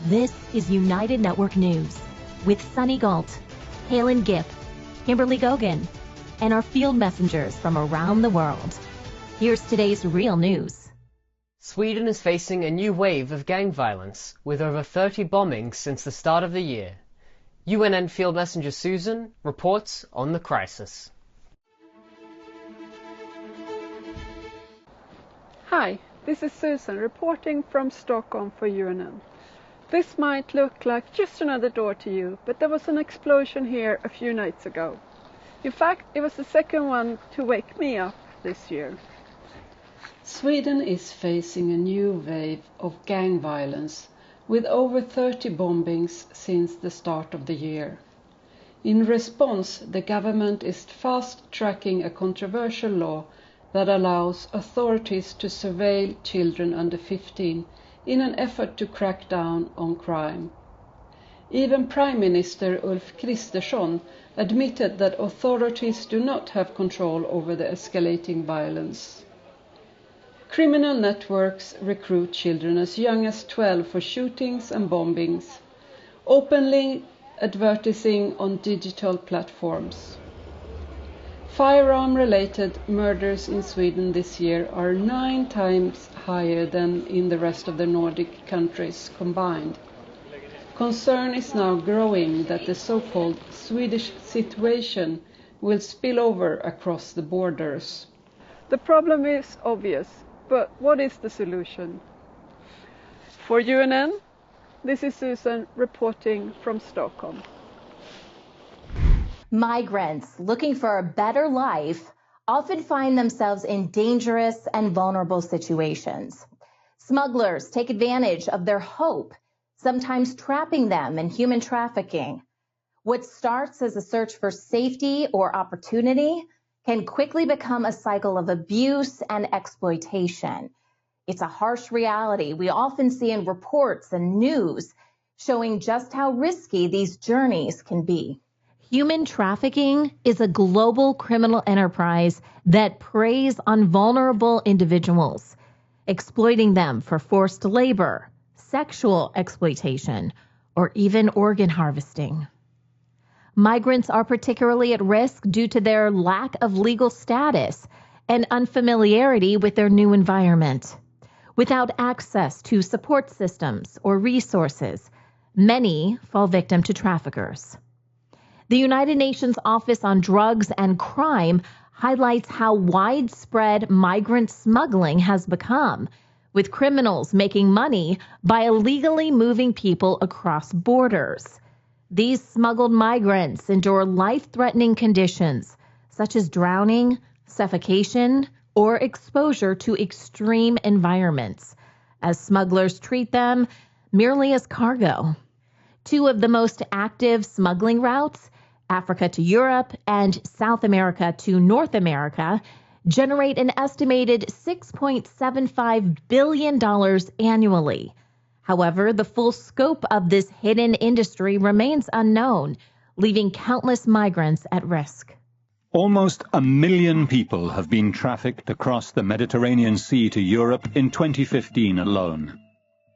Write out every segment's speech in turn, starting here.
This is United Network News with Sunny Galt, Calen, Kimberly Gogan, and our field messengers from around the world. Here's today's real news. Sweden is facing a new wave of gang violence, with over 30 bombings since the start of the year. UNN field messenger Susan reports on the crisis. Hi, this is Susan reporting from Stockholm for UNN. This might look like just another door to you, but there was an explosion here a few nights ago. In fact, it was the second one to wake me up this year. Sweden is facing a new wave of gang violence, with over 30 bombings since the start of the year. In response, the government is fast-tracking a controversial law that allows authorities to surveil children under 15 in an effort to crack down on crime. Even Prime Minister Ulf Kristersson admitted that authorities do not have control over the escalating violence. Criminal networks recruit children as young as 12 for shootings and bombings, openly advertising on digital platforms. Firearm-related murders in Sweden this year are 9 times higher than in the rest of the Nordic countries combined. Concern is now growing that the so-called Swedish situation will spill over across the borders. The problem is obvious, but what is the solution? For UNN, this is Susan reporting from Stockholm. Migrants looking for a better life often find themselves in dangerous and vulnerable situations. Smugglers take advantage of their hope, sometimes trapping them in human trafficking. What starts as a search for safety or opportunity can quickly become a cycle of abuse and exploitation. It's a harsh reality we often see in reports and news, showing just how risky these journeys can be. Human trafficking is a global criminal enterprise that preys on vulnerable individuals, exploiting them for forced labor, sexual exploitation, or even organ harvesting. Migrants are particularly at risk due to their lack of legal status and unfamiliarity with their new environment. Without access to support systems or resources, many fall victim to traffickers. The United Nations Office on Drugs and Crime highlights how widespread migrant smuggling has become, with criminals making money by illegally moving people across borders. These smuggled migrants endure life-threatening conditions, such as drowning, suffocation, or exposure to extreme environments, as smugglers treat them merely as cargo. 2 of the most active smuggling routes, Africa to Europe and South America to North America, generate an estimated $6.75 billion annually. However, the full scope of this hidden industry remains unknown, leaving countless migrants at risk. Almost 1 million people have been trafficked across the Mediterranean Sea to Europe in 2015 alone,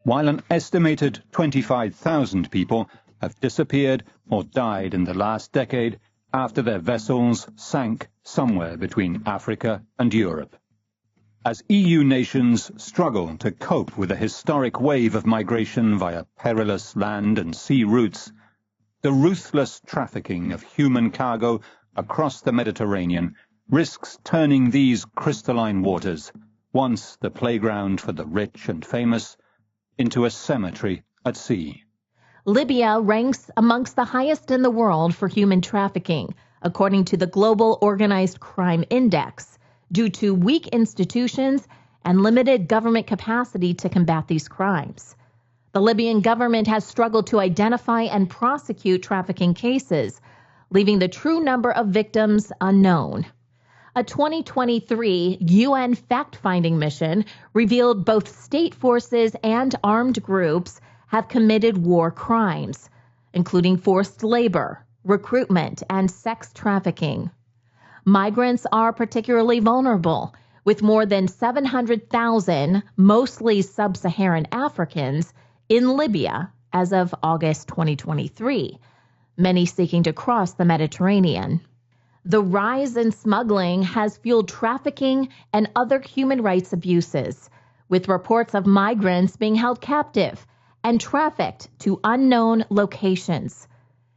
while an estimated 25,000 people have disappeared or died in the last decade after their vessels sank somewhere between Africa and Europe. As EU nations struggle to cope with a historic wave of migration via perilous land and sea routes, the ruthless trafficking of human cargo across the Mediterranean risks turning these crystalline waters, once the playground for the rich and famous, into a cemetery at sea. Libya ranks amongst the highest in the world for human trafficking, according to the Global Organized Crime Index, due to weak institutions and limited government capacity to combat these crimes. The Libyan government has struggled to identify and prosecute trafficking cases, leaving the true number of victims unknown. A 2023 UN fact-finding mission revealed both state forces and armed groups have committed war crimes, including forced labor, recruitment, and sex trafficking. Migrants are particularly vulnerable, with more than 700,000, mostly sub-Saharan Africans, in Libya as of August 2023, many seeking to cross the Mediterranean. The rise in smuggling has fueled trafficking and other human rights abuses, with reports of migrants being held captive and trafficked to unknown locations.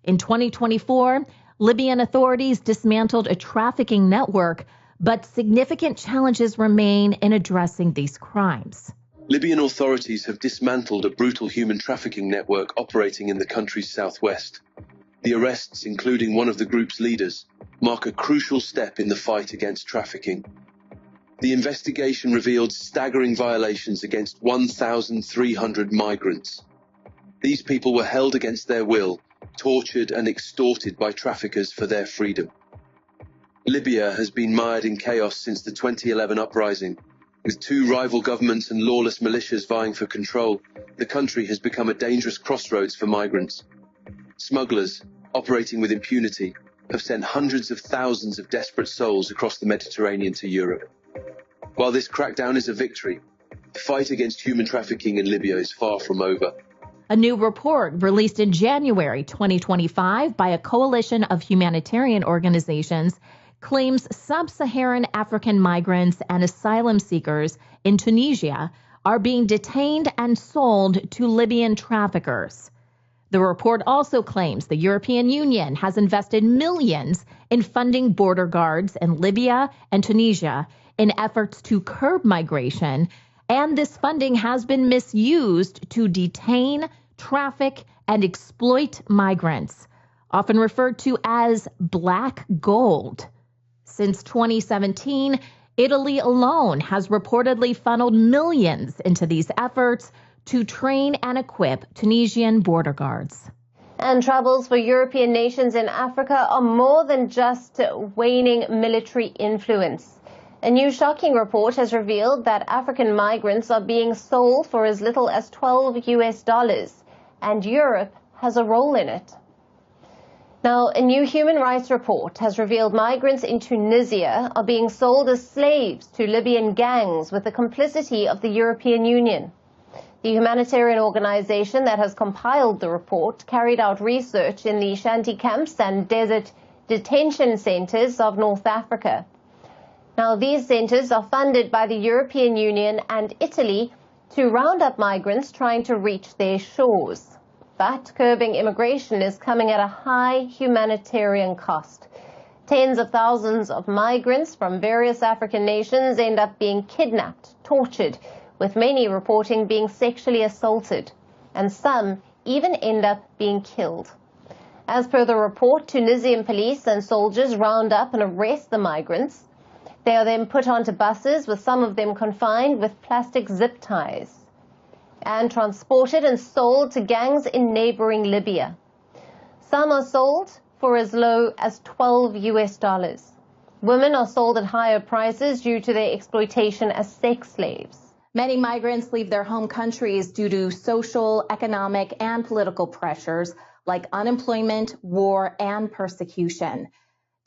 In 2024, Libyan authorities dismantled a trafficking network, but significant challenges remain in addressing these crimes. Libyan authorities have dismantled a brutal human trafficking network operating in the country's southwest. The arrests, including one of the group's leaders, mark a crucial step in the fight against trafficking. The investigation revealed staggering violations against 1,300 migrants. These people were held against their will, tortured and extorted by traffickers for their freedom. Libya has been mired in chaos since the 2011 uprising. With two rival governments and lawless militias vying for control, the country has become a dangerous crossroads for migrants. Smugglers, operating with impunity, have sent hundreds of thousands of desperate souls across the Mediterranean to Europe. While this crackdown is a victory, the fight against human trafficking in Libya is far from over. A new report released in January 2025 by a coalition of humanitarian organizations claims sub-Saharan African migrants and asylum seekers in Tunisia are being detained and sold to Libyan traffickers. The report also claims the European Union has invested millions in funding border guards in Libya and Tunisia in efforts to curb migration, and this funding has been misused to detain, traffic, and exploit migrants, often referred to as black gold. Since 2017, Italy alone has reportedly funneled millions into these efforts to train and equip Tunisian border guards. And troubles for European nations in Africa are more than just waning military influence. A new shocking report has revealed that African migrants are being sold for as little as $12, and Europe has a role in it. Now, a new human rights report has revealed migrants in Tunisia are being sold as slaves to Libyan gangs with the complicity of the European Union. The humanitarian organization that has compiled the report carried out research in the shanty camps and desert detention centers of North Africa. Now, these centers are funded by the European Union and Italy to round up migrants trying to reach their shores. But curbing immigration is coming at a high humanitarian cost. Tens of thousands of migrants from various African nations end up being kidnapped, tortured, with many reporting being sexually assaulted, and some even end up being killed. As per the report, Tunisian police and soldiers round up and arrest the migrants. They are then put onto buses, with some of them confined with plastic zip ties, and transported and sold to gangs in neighboring Libya. Some are sold for as low as $12. Women are sold at higher prices due to their exploitation as sex slaves. Many migrants leave their home countries due to social, economic, and political pressures like unemployment, war, and persecution.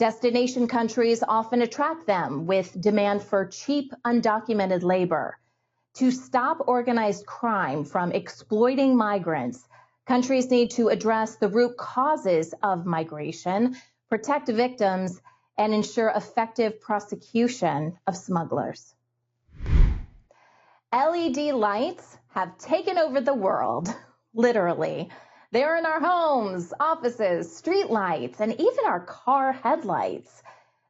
Destination countries often attract them with demand for cheap, undocumented labor. To stop organized crime from exploiting migrants, countries need to address the root causes of migration, protect victims, and ensure effective prosecution of smugglers. LED lights have taken over the world, literally. They're in our homes, offices, street lights, and even our car headlights.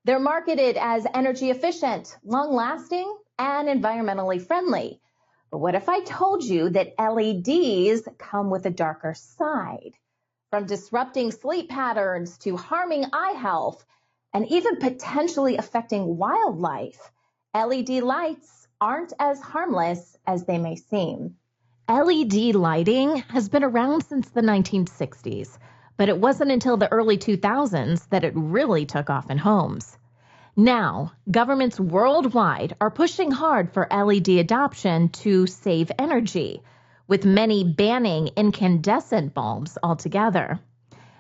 They're marketed as energy efficient, long-lasting, and environmentally friendly. But what if I told you that LEDs come with a darker side? From disrupting sleep patterns to harming eye health, and even potentially affecting wildlife, LED lights aren't as harmless as they may seem. LED lighting has been around since the 1960s, but it wasn't until the early 2000s that it really took off in homes. Now, governments worldwide are pushing hard for LED adoption to save energy, with many banning incandescent bulbs altogether.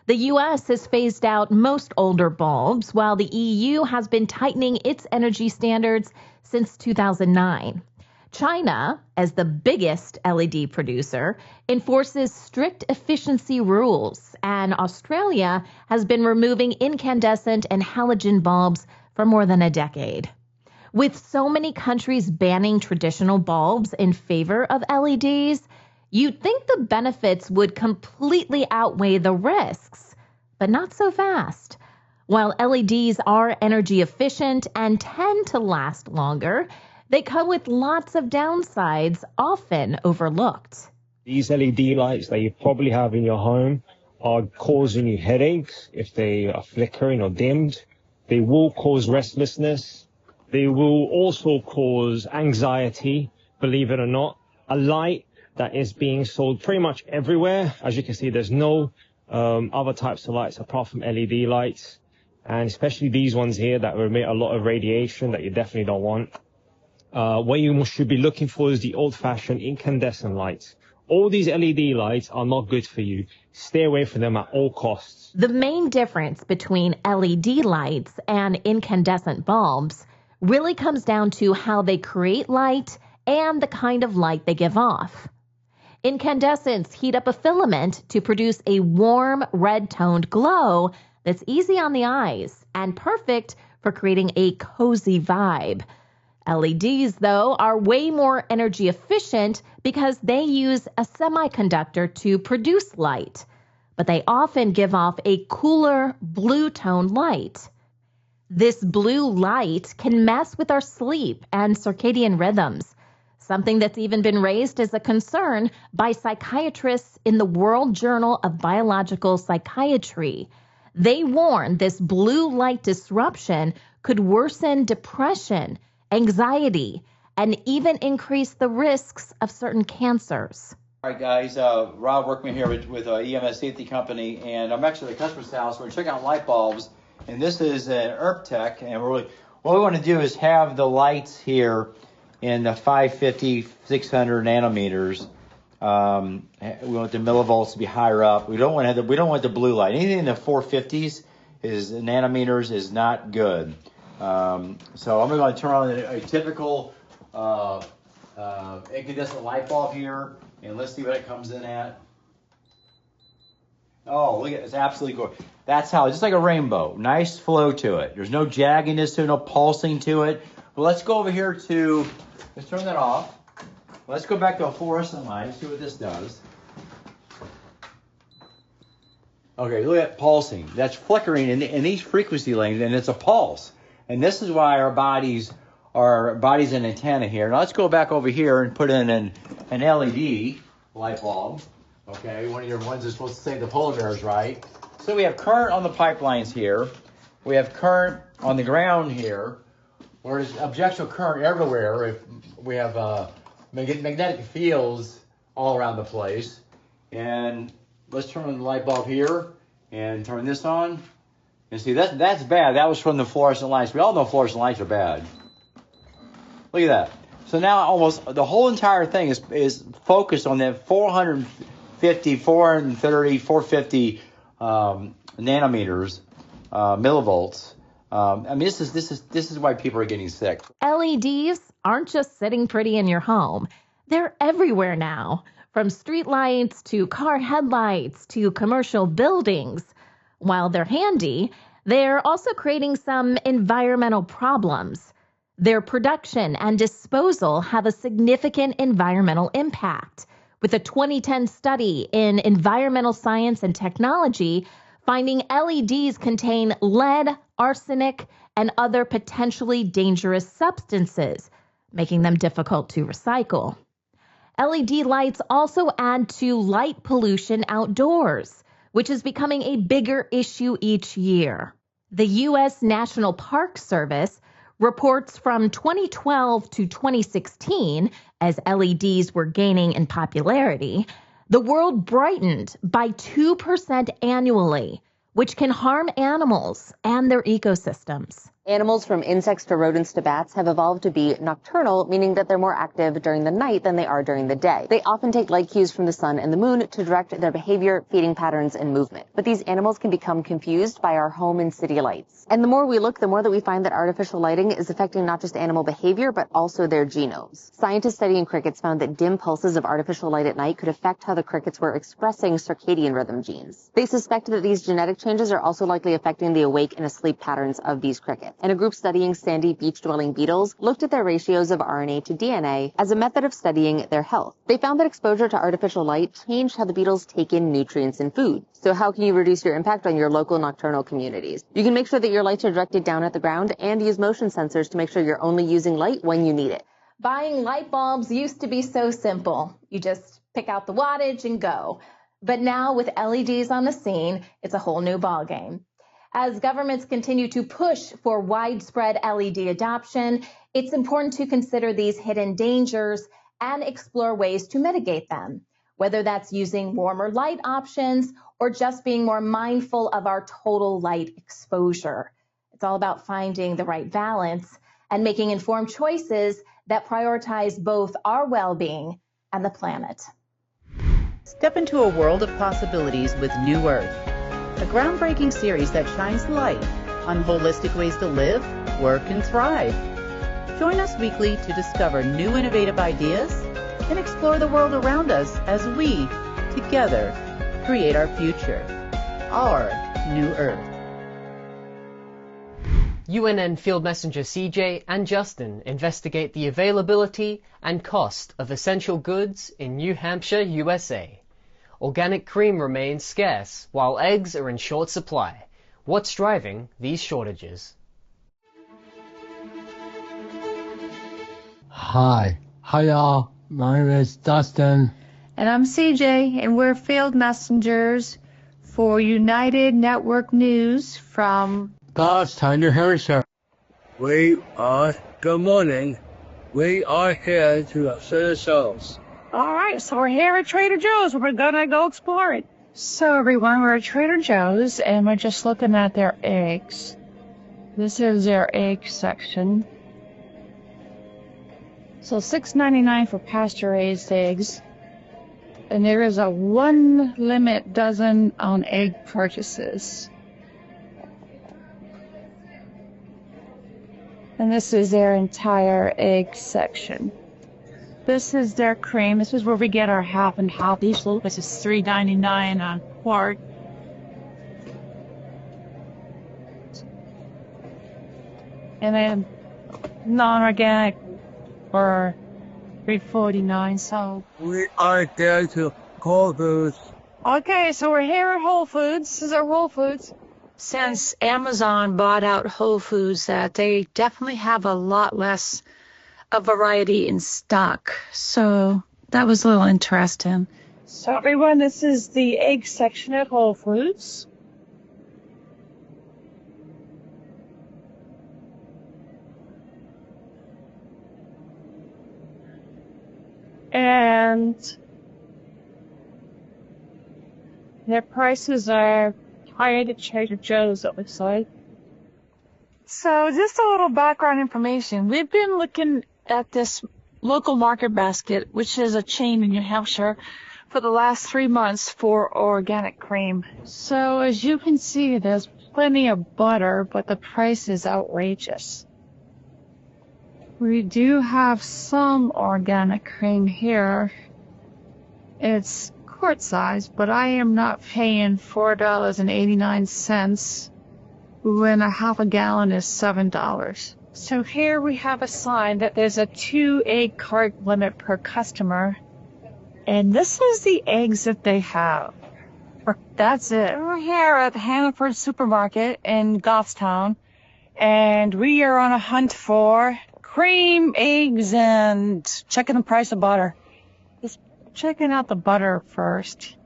The U.S. has phased out most older bulbs, while the EU has been tightening its energy standards since 2009. China, as the biggest LED producer, enforces strict efficiency rules, and Australia has been removing incandescent and halogen bulbs for more than a decade. With so many countries banning traditional bulbs in favor of LEDs, you'd think the benefits would completely outweigh the risks, but not so fast. While LEDs are energy efficient and tend to last longer, they come with lots of downsides often overlooked. These LED lights that you probably have in your home are causing you headaches if they are flickering or dimmed. They will cause restlessness. They will also cause anxiety, believe it or not. A light that is being sold pretty much everywhere. As you can see, there's no other types of lights apart from LED lights. And especially these ones here that emit a lot of radiation that you definitely don't want. What you should be looking for is the old-fashioned incandescent lights. All these LED lights are not good for you. Stay away from them at all costs. The main difference between LED lights and incandescent bulbs really comes down to how they create light and the kind of light they give off. Incandescents heat up a filament to produce a warm, red-toned glow that's easy on the eyes and perfect for creating a cozy vibe. LEDs, though, are way more energy efficient because they use a semiconductor to produce light, but they often give off a cooler blue-toned light. This blue light can mess with our sleep and circadian rhythms, something that's even been raised as a concern by psychiatrists in the World Journal of Biological Psychiatry. They warn this blue light disruption could worsen depression, anxiety, and even increase the risks of certain cancers. All right, guys, Rob Workman here with EMS Safety Company, and I'm actually at the customer's house. We're checking out light bulbs, and this is an ERP-Tech, and what we want to do is have the lights here in the 550, 600 nanometers. We want the millivolts to be higher up. We don't want the blue light. Anything in the 450s nanometers is not good. So I'm going to turn on a typical incandescent light bulb here, and let's see what it comes in at. Oh, look at it. It's absolutely gorgeous. That's how, just like a rainbow. Nice flow to it. There's no jagginess to it, no pulsing to it. Well, let's go over here to, let's turn that off. Let's go back to a fluorescent light, see what this does. Okay, look at pulsing. That's flickering in these frequency lanes, and it's a pulse. And this is why our body's an antenna here. Now let's go back over here and put in an LED light bulb. Okay, one of your ones is supposed to save the polar bears, right? So we have current on the pipelines here. We have current on the ground here. Whereas objectional current everywhere. If we have magnetic fields all around the place. And let's turn on the light bulb here and turn this on. And see, that's bad. That was from the fluorescent lights. We all know fluorescent lights are bad. Look at that. So now almost the whole entire thing is focused on that 450, 430, 450 nanometers, millivolts. I mean, this is why people are getting sick. LEDs aren't just sitting pretty in your home. They're everywhere now, from streetlights to car headlights to commercial buildings. While they're handy, they're also creating some environmental problems. Their production and disposal have a significant environmental impact, with a 2010 study in Environmental Science and Technology finding LEDs contain lead, arsenic, and other potentially dangerous substances, making them difficult to recycle. LED lights also add to light pollution outdoors, which is becoming a bigger issue each year. The U.S. National Park Service reports from 2012 to 2016, as LEDs were gaining in popularity, the world brightened by 2% annually, which can harm animals and their ecosystems. Animals from insects to rodents to bats have evolved to be nocturnal, meaning that they're more active during the night than they are during the day. They often take light cues from the sun and the moon to direct their behavior, feeding patterns, and movement. But these animals can become confused by our home and city lights. And the more we look, the more that we find that artificial lighting is affecting not just animal behavior, but also their genomes. Scientists studying crickets found that dim pulses of artificial light at night could affect how the crickets were expressing circadian rhythm genes. They suspect that these genetic changes are also likely affecting the awake and asleep patterns of these crickets. And a group studying sandy beach-dwelling beetles looked at their ratios of RNA to DNA as a method of studying their health. They found that exposure to artificial light changed how the beetles take in nutrients and food. So how can you reduce your impact on your local nocturnal communities? You can make sure that your lights are directed down at the ground and use motion sensors to make sure you're only using light when you need it. Buying light bulbs used to be so simple. You just pick out the wattage and go. But now with LEDs on the scene, it's a whole new ballgame. As governments continue to push for widespread LED adoption, it's important to consider these hidden dangers and explore ways to mitigate them, whether that's using warmer light options or just being more mindful of our total light exposure. It's all about finding the right balance and making informed choices that prioritize both our well-being and the planet. Step into a world of possibilities with New Earth, a groundbreaking series that shines light on holistic ways to live, work, and thrive. Join us weekly to discover new innovative ideas and explore the world around us as we, together, create our future, our New Earth. UNN Field Messenger CJ and Justin investigate the availability and cost of essential goods in New Hampshire, USA. Organic cream remains scarce, while eggs are in short supply. What's driving these shortages? Hi y'all. My name is Dustin. And I'm CJ, and we're field messengers for United Network News from God's Tender Hampshire. Good morning. We are here to assist ourselves. All right, so we're here at Trader Joe's. We're gonna go explore it. So everyone, we're at Trader Joe's, and we're just looking at their eggs. This is their egg section. So $6.99 for pasture-raised eggs. And there is a 1 limit dozen on egg purchases. And this is their entire egg section. This is their cream. This is where we get our half and half. This is $3.99 a quart. And then non-organic for $3.49. So we are there to Whole Foods. Okay, so we're here at Whole Foods. This is our Whole Foods. Since Amazon bought out Whole Foods, that they definitely have a lot less a variety in stock. So that was a little interesting. So everyone, this is the egg section at Whole Foods. And their prices are higher than Trader Joe's, it looks like. So just a little background information. We've been looking at this local market basket, which is a chain in New Hampshire, for the last 3 months for organic cream. So as you can see, there's plenty of butter, but the price is outrageous. We do have some organic cream here. It's quart size, but I am not paying $4.89 when a half a gallon is $7. So here we have a sign that there's a 2 egg cart limit per customer. And this is the eggs that they have. That's it. We're here at the Hannaford Supermarket in Goffstown. And we are on a hunt for cream, eggs, and checking the price of butter. Just checking out the butter first.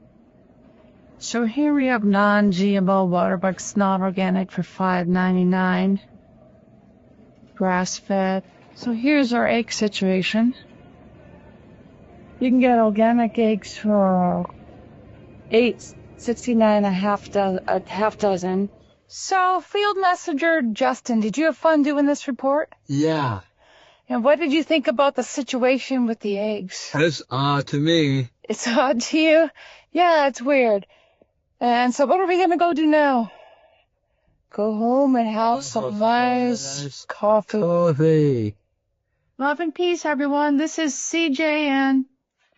So here we have non-GMO butter, but it's not organic for $5.99. Grass-fed. So here's our egg situation. You can get organic eggs for $8.69 a half dozen. So, Field Messenger Justin, did you have fun doing this report? Yeah, And what did you think about the situation with the eggs? that's odd to me. It's odd to you? Yeah, it's weird. And so what are we going to go do now? Go home and have some nice coffee. Love and peace, everyone. This is CJ and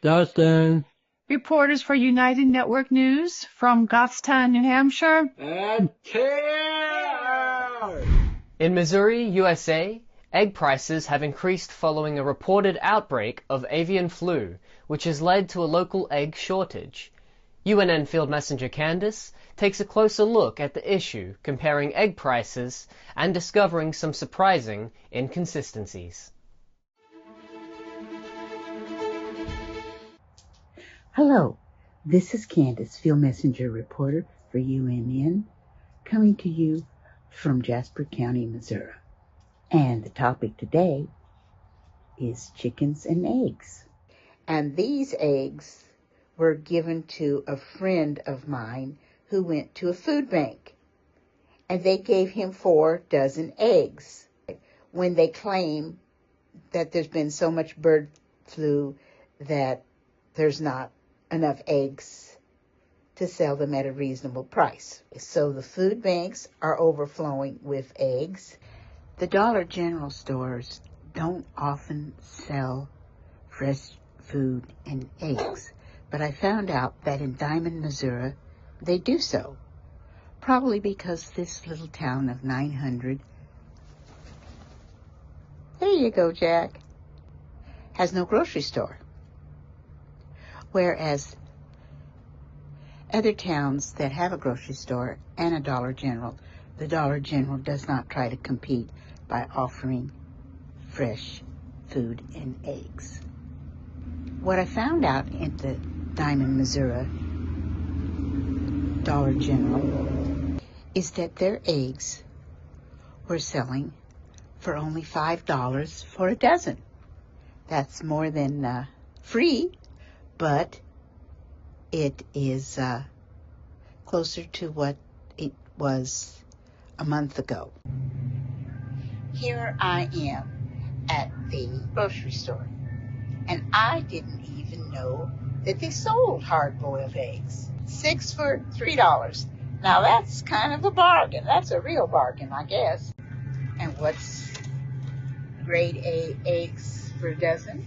Justin. reporters for United Network News from Goffstown, New Hampshire. And care! In Missouri, USA, egg prices have increased following a reported outbreak of avian flu, which has led to a local egg shortage. UNN Field Messenger Candace takes a closer look at the issue, comparing egg prices and discovering some surprising inconsistencies. Hello, this is Candace, Field Messenger reporter for UNN, coming to you from Jasper County, Missouri. And the topic today is chickens and eggs. And these eggs were given to a friend of mine who went to a food bank. And they gave him 4 dozen eggs when they claim that there's been so much bird flu that there's not enough eggs to sell them at a reasonable price. So the food banks are overflowing with eggs. The Dollar General stores don't often sell fresh food and eggs, but I found out that in Diamond, Missouri, they do so. Probably because this little town of 900, there you go, Jack, has no grocery store. Whereas other towns that have a grocery store and a Dollar General, the Dollar General does not try to compete by offering fresh food and eggs. What I found out at the Diamond, Missouri Dollar General is that their eggs were selling for only $5 for a dozen. That's more than free, but it is closer to what it was a month ago. Here I am at the grocery store, and I didn't even know that they sold hard-boiled eggs. 6 for $3. Now that's kind of a bargain. That's a real bargain, I guess. And what's grade A eggs per dozen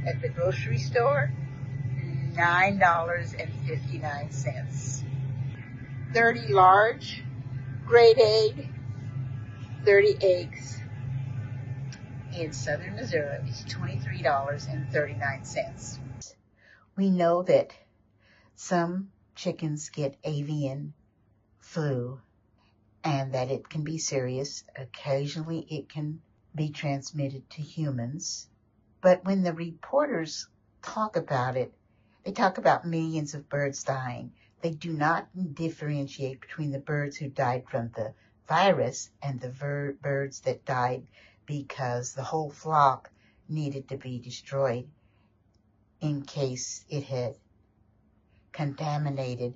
at the grocery store? $9.59. 30 large, grade A, 30 eggs in southern Missouri is $23.39. We know that some chickens get avian flu and that it can be serious. Occasionally it can be transmitted to humans. But when the reporters talk about it, they talk about millions of birds dying. They do not differentiate between the birds who died from the virus and the birds that died because the whole flock needed to be destroyed in case it had contaminated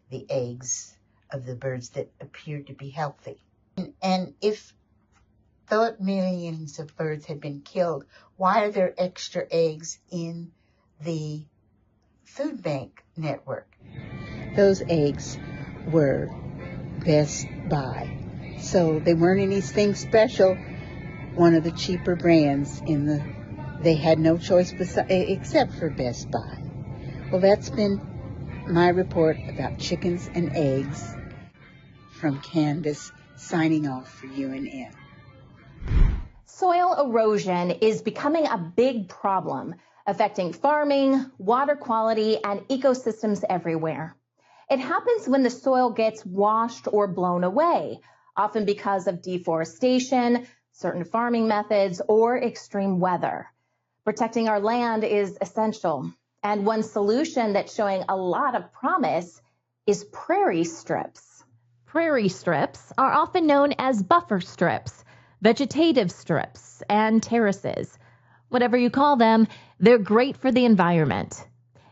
the eggs of the birds that appeared to be healthy. And if thought millions of birds had been killed, why are there extra eggs in the food bank network? Those eggs were Best Buy. So they weren't anything special. One of the cheaper brands they had no choice except for Best Buy. Well, that's been my report about chickens and eggs from Candace, signing off for UNN. Soil erosion is becoming a big problem, affecting farming, water quality, and ecosystems everywhere. It happens when the soil gets washed or blown away, often because of deforestation, certain farming methods, or extreme weather. Protecting our land is essential, and one solution that's showing a lot of promise is prairie strips. Prairie strips are often known as buffer strips, vegetative strips, and terraces. Whatever you call them, they're great for the environment.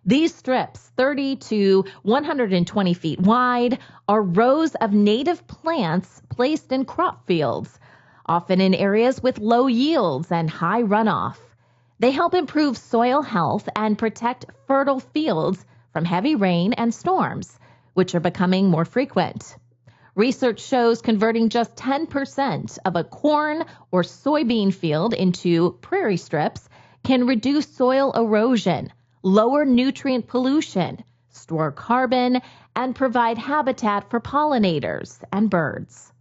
These strips, 30 to 120 feet wide, are rows of native plants placed in crop fields, often in areas with low yields and high runoff. They help improve soil health and protect fertile fields from heavy rain and storms, which are becoming more frequent. Research shows converting just 10% of a corn or soybean field into prairie strips can reduce soil erosion, lower nutrient pollution, store carbon, and provide habitat for pollinators and birds.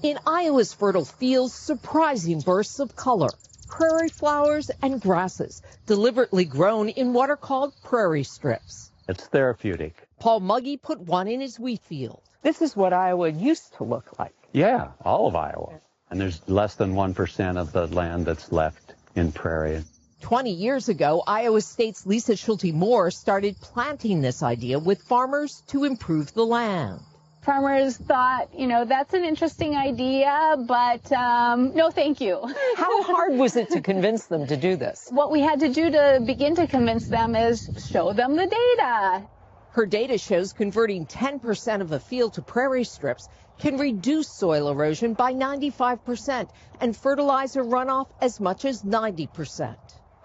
In Iowa's fertile fields, surprising bursts of color. Prairie flowers and grasses, deliberately grown in what are called prairie strips. It's therapeutic. Paul Muggy put one in his wheat field. This is what Iowa used to look like. Yeah, all of Iowa. And there's less than 1% of the land that's left in prairie. 20 years ago, Iowa State's Lisa Schulte Moore started planting this idea with farmers to improve the land. Farmers thought, that's an interesting idea, but no thank you. How hard was it to convince them to do this? What we had to do to begin to convince them is show them the data. Her data shows converting 10% of a field to prairie strips can reduce soil erosion by 95% and fertilizer runoff as much as 90%.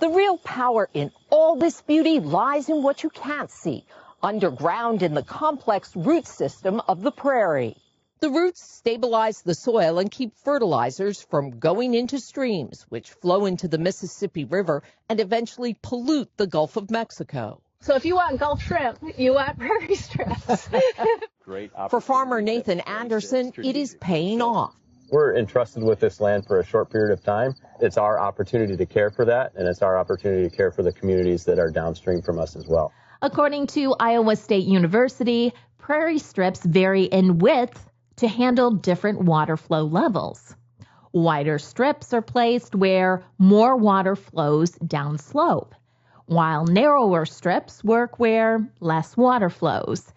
The real power in all this beauty lies in what you can't see, underground in the complex root system of the prairie. The roots stabilize the soil and keep fertilizers from going into streams, which flow into the Mississippi River and eventually pollute the Gulf of Mexico. So if you want Gulf shrimp, you want prairie strips. For farmer Nathan Anderson, it is paying off. We're entrusted with this land for a short period of time. It's our opportunity to care for that, and it's our opportunity to care for the communities that are downstream from us as well. According to Iowa State University, prairie strips vary in width to handle different water flow levels. Wider strips are placed where more water flows downslope, while narrower strips work where less water flows.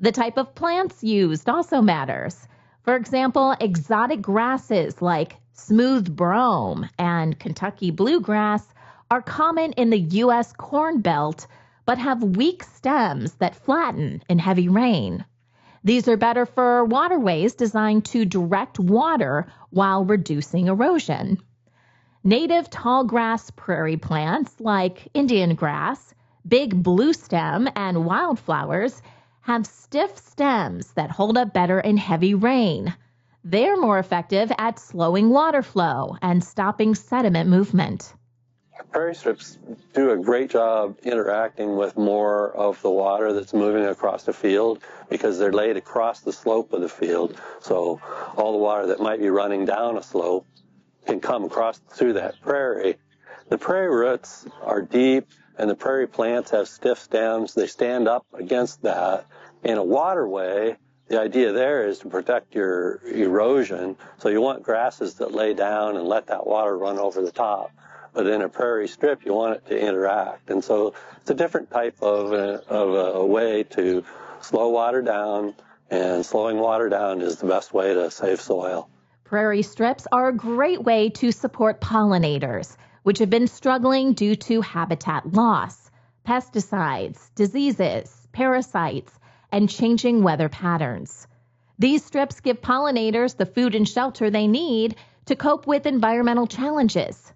The type of plants used also matters. For example, exotic grasses like smooth brome and Kentucky bluegrass are common in the U.S. Corn Belt, but have weak stems that flatten in heavy rain. These are better for waterways designed to direct water while reducing erosion. Native tall grass prairie plants like Indian grass, big blue stem, and wildflowers have stiff stems that hold up better in heavy rain. They're more effective at slowing water flow and stopping sediment movement. Prairie strips do a great job interacting with more of the water that's moving across the field because they're laid across the slope of the field. So all the water that might be running down a slope can come across through that prairie. The prairie roots are deep and the prairie plants have stiff stems. They stand up against that. In a waterway, the idea there is to protect your erosion. So you want grasses that lay down and let that water run over the top. But in a prairie strip, you want it to interact. And so it's a different type of a way to slow water down, and slowing water down is the best way to save soil. Prairie strips are a great way to support pollinators, which have been struggling due to habitat loss, pesticides, diseases, parasites, and changing weather patterns. These strips give pollinators the food and shelter they need to cope with environmental challenges.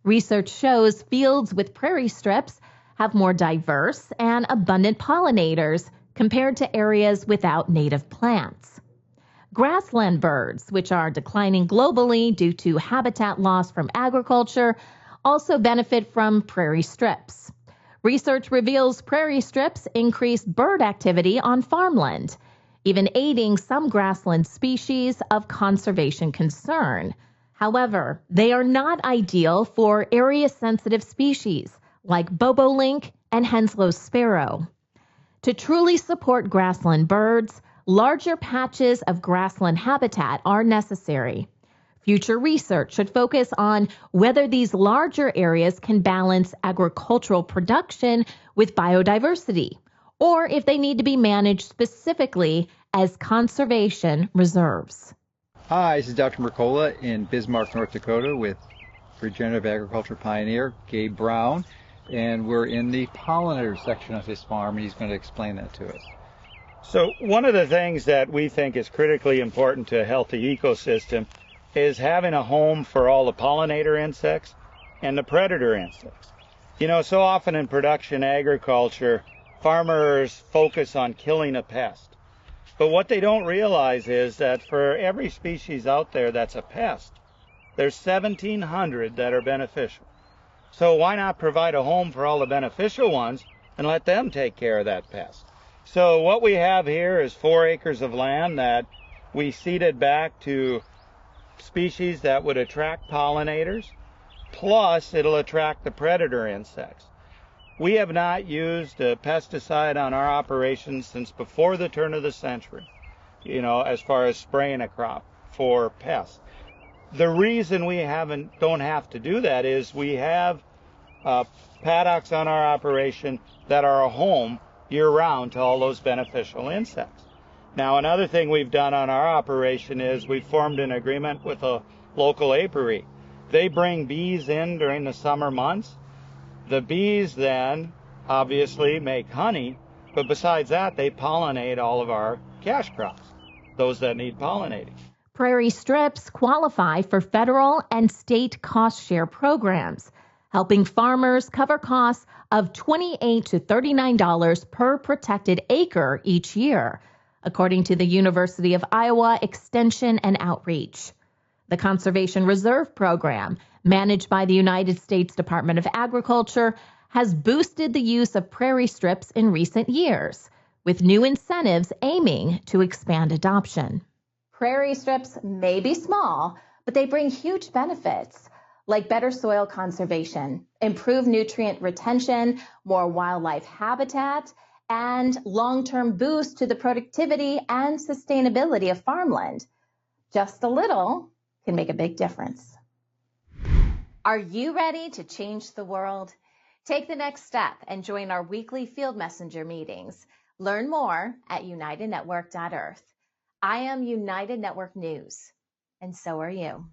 Research shows fields with prairie strips have more diverse and abundant pollinators compared to areas without native plants. Grassland birds, which are declining globally due to habitat loss from agriculture, also benefit from prairie strips. Research reveals prairie strips increase bird activity on farmland, even aiding some grassland species of conservation concern. However, they are not ideal for area-sensitive species like bobolink and Henslow's sparrow. To truly support grassland birds, larger patches of grassland habitat are necessary. Future research should focus on whether these larger areas can balance agricultural production with biodiversity, or if they need to be managed specifically as conservation reserves. Hi, this is Dr. Mercola in Bismarck, North Dakota with regenerative agriculture pioneer Gabe Brown. and we're in the pollinator section of his farm, and he's going to explain that to us. So one of the things that we think is critically important to a healthy ecosystem is having a home for all the pollinator insects and the predator insects. You know, so often in production agriculture, farmers focus on killing a pest. But what they don't realize is that for every species out there that's a pest, there's 1,700 that are beneficial. So why not provide a home for all the beneficial ones and let them take care of that pest? So what we have here is 4 acres of land that we seeded back to species that would attract pollinators, plus it'll attract the predator insects. We have not used a pesticide on our operations since before the turn of the century, you know, as far as spraying a crop for pests. The reason we don't have to do that is we have paddocks on our operation that are a home year-round to all those beneficial insects. Now, another thing we've done on our operation is we've formed an agreement with a local apiary. They bring bees in during the summer months. The bees then obviously make honey, but besides that, they pollinate all of our cash crops, those that need pollinating. Prairie Strips qualify for federal and state cost share programs, helping farmers cover costs of $28 to $39 per protected acre each year, according to the University of Iowa Extension and Outreach. The Conservation Reserve Program, managed by the United States Department of Agriculture, has boosted the use of prairie strips in recent years, with new incentives aiming to expand adoption. Prairie strips may be small, but they bring huge benefits, like better soil conservation, improved nutrient retention, more wildlife habitat, and long-term boost to the productivity and sustainability of farmland. Just a little can make a big difference. Are you ready to change the world? Take the next step and join our weekly Field Messenger meetings. Learn more at unitednetwork.earth. I am United Network News, and so are you.